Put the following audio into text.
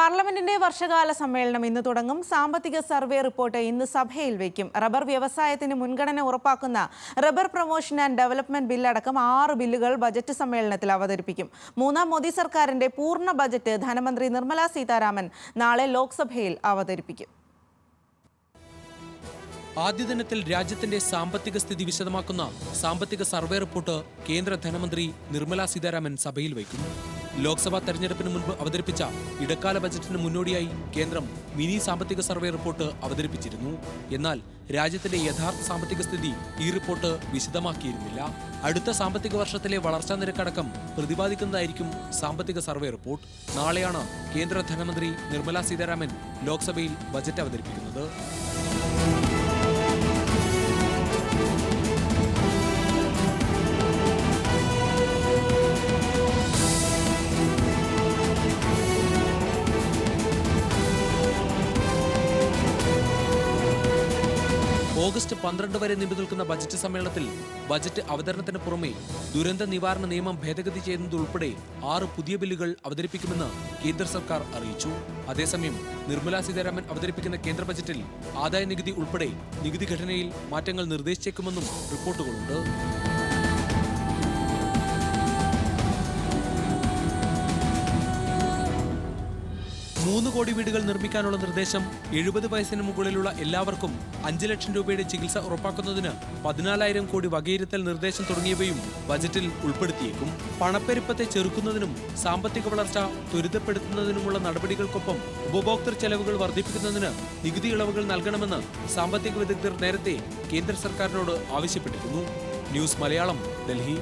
പാർലമെന്റിന്റെ വർഷകാല സമ്മേളനം ഇന്ന് തുടങ്ങും. സാമ്പത്തിക സർവേ റിപ്പോർട്ട് ഇന്ന് സഭയിൽ വയ്ക്കും. റബ്ബർ വ്യവസായത്തിന് മുൻഗണന ഉറപ്പാക്കുന്ന റബ്ബർ പ്രൊമോഷൻ ആൻഡ് ഡെവലപ്മെന്റ് ബില്ലടക്കം 6 ബില്ലുകൾ ബജറ്റ് സമ്മേളനത്തിൽ അവതരിപ്പിക്കും. മൂന്നാം മോദി സർക്കാരിന്റെ പൂർണ്ണ ബജറ്റ് ധനമന്ത്രി നിർമ്മല സീതാരാമൻ നാളെ ലോക്സഭയിൽ അവതരിപ്പിക്കും. ആദ്യ ദിനത്തിൽ രാജ്യത്തിന്റെ സാമ്പത്തിക സ്ഥിതി വിശദമാക്കുന്ന സാമ്പത്തിക സർവേ റിപ്പോർട്ട് കേന്ദ്ര ധനമന്ത്രി നിർമ്മല സീതാരാമൻ സഭയിൽ വയ്ക്കും. ലോക്സഭാ തെരഞ്ഞെടുപ്പിന് മുൻപ് അവതരിപ്പിച്ച ഇടക്കാല ബജറ്റിന് മുന്നോടിയായി കേന്ദ്രം മിനി സാമ്പത്തിക സർവേ റിപ്പോർട്ട് അവതരിപ്പിച്ചിരുന്നു. എന്നാൽ രാജ്യത്തിന്റെ യഥാർത്ഥ സാമ്പത്തിക സ്ഥിതി ഈ റിപ്പോർട്ട് വിശദമാക്കിയിരുന്നില്ല. അടുത്ത സാമ്പത്തിക വർഷത്തിലെ വളർച്ചാ നിരക്കടക്കം പ്രതിപാദിക്കുന്നതായിരിക്കും സാമ്പത്തിക സർവേ റിപ്പോർട്ട്. നാളെയാണ് കേന്ദ്ര ധനമന്ത്രി നിർമ്മല സീതാരാമൻ ലോക്സഭയിൽ ബജറ്റ് അവതരിപ്പിക്കുന്നത്. ഓഗസ്റ്റ് 12 വരെ നീണ്ടു നിൽക്കുന്ന ബജറ്റ് സമ്മേളനത്തിൽ ബജറ്റ് അവതരണത്തിന് പുറമെ ദുരന്ത നിവാരണ നിയമം ഭേദഗതി ചെയ്യുന്നതുൾപ്പെടെ 6 പുതിയ ബില്ലുകൾ അവതരിപ്പിക്കുമെന്ന് കേന്ദ്ര സർക്കാർ അറിയിച്ചു. അതേസമയം നിർമ്മല സീതാരാമൻ അവതരിപ്പിക്കുന്ന കേന്ദ്ര ബജറ്റിൽ ആദായ നികുതി ഉൾപ്പെടെ നികുതി ഘടനയിൽ മാറ്റങ്ങൾ നിർദ്ദേശിച്ചേക്കുമെന്നും റിപ്പോർട്ടുകളുണ്ട്. 3 കോടി വീടുകൾ നിർമ്മിക്കാനുള്ള നിർദ്ദേശം, 70 വയസ്സിന് മുകളിലുള്ള എല്ലാവർക്കും 5 ലക്ഷം രൂപയുടെ ചികിത്സ ഉറപ്പാക്കുന്നതിന് 14,000 കോടി വകയിരുത്തൽ നിർദ്ദേശം തുടങ്ങിയവയും ബജറ്റിൽ ഉൾപ്പെടുത്തിയേക്കും. പണപ്പെരുപ്പത്തെ ചെറുക്കുന്നതിനും സാമ്പത്തിക വളർച്ച ത്വരിതപ്പെടുത്തുന്നതിനുമുള്ള നടപടികൾക്കൊപ്പം ഉപഭോക്തൃ ചെലവുകൾ വർദ്ധിപ്പിക്കുന്നതിന് നികുതി ഇളവുകൾ നൽകണമെന്ന് സാമ്പത്തിക വിദഗ്ധർ നേരത്തെ കേന്ദ്ര സർക്കാരിനോട് ആവശ്യപ്പെട്ടിരുന്നു. ന്യൂസ് മലയാളം, ഡൽഹി.